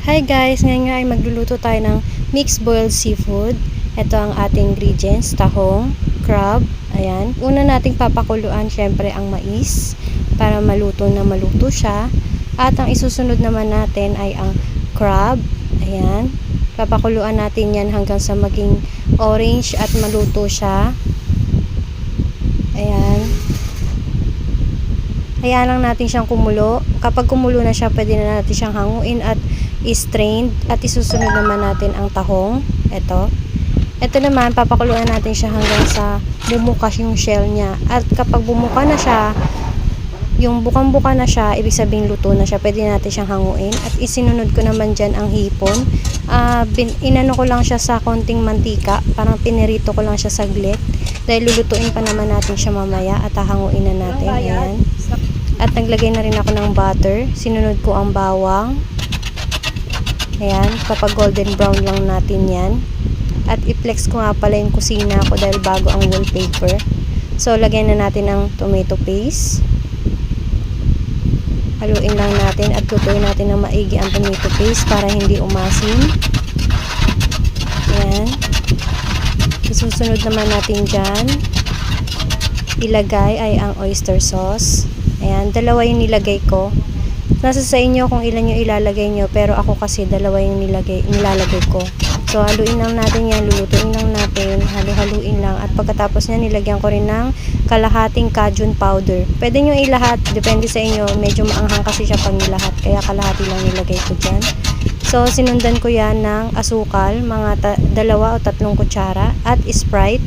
Hi guys! Ngayon nga ay magluluto tayo ng mixed boiled seafood. Ito ang ating ingredients, tahong, crab, ayan. Una nating papakuluan syempre ang mais para maluto siya. At ang isusunod naman natin ay ang crab, ayan. Papakuluan natin yan hanggang sa maging orange at maluto siya. Ayan. Hayaan lang natin siyang kumulo. Kapag kumulo na siya, pwede na natin siyang hanguin at i-strained. At isusunod naman natin ang tahong. Ito naman, papakuluan natin siya hanggang sa bumukas yung shell niya. At kapag bumuka na siya, yung bukang-buka na siya, ibig sabihin luto na siya. Pwede natin siyang hanguin. At isinunod ko naman dyan ang hipon. Inano ko lang siya sa konting mantika. Parang pinirito ko lang siya saglit. Dahil lulutuin pa naman natin siya mamaya at hahanguin na natin. Ayan. At naglagay na rin ako ng butter. Sinunod ko ang bawang. Ayan. Kapag golden brown lang natin yan. At i-flex ko nga pala yung kusina ko dahil bago ang wallpaper. So, lagyan na natin ng tomato paste. Haluin lang natin at lutuin natin ng maigi ang tomato paste para hindi umasim. Ayan. Susunod naman natin dyan. Ilagay ay ang oyster sauce. Ayan, dalawa yung nilagay ko. Nasa sa inyo kung ilan yung ilalagay nyo, pero ako kasi dalawa yung nilalagay ko. So, haluin lang natin yan, lulutuin lang natin, halu-haluin lang. At pagkatapos niya, nilagyan ko rin ng kalahating cajun powder. Pwede nyo ilahat, depende sa inyo. Medyo maanghang kasi siya pag nilahat, kaya kalahati lang nilagay ko dyan. So, sinundan ko yan ng asukal, mga 2 o 3 kutsara, at Sprite.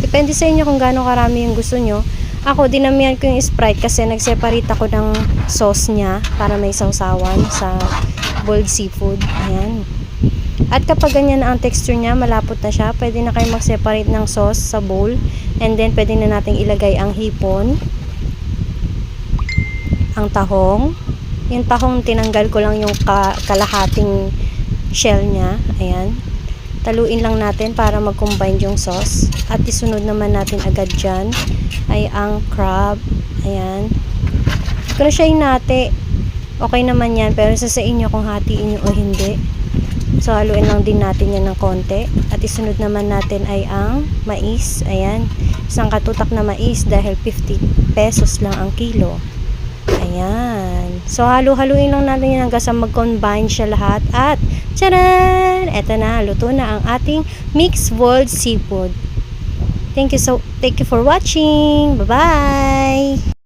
Depende sa inyo kung gaano karami yung gusto nyo. Ako, dinamihan ko yung Sprite kasi nag-separate ako ng sauce niya para may sausawan sa boiled seafood. Ayan. At kapag ganyan na ang texture niya, malapot na siya, pwede na kayo mag-separate ng sauce sa bowl. And then, pwede na nating ilagay ang hipon, ang tahong. Yung tahong, tinanggal ko lang yung kalahating shell niya. Ayan. Taluin lang natin para mag-combine yung sauce. At isunod naman natin agad dyan ay ang crab. Ayan. Kung siya hinati, okay naman yan. Pero sa inyo kung hatiin nyo o hindi. So, haluin lang din natin yan ng konti. At isunod naman natin ay ang mais. Ayan. Isang katutak na mais dahil 50 pesos lang ang kilo. Ayan. So, halu-haluin lang natin yan hanggang sa mag-combine siya lahat. At, tcharan! Eto na, luto na ang ating mixed boiled seafood. Thank you for watching. Bye-bye!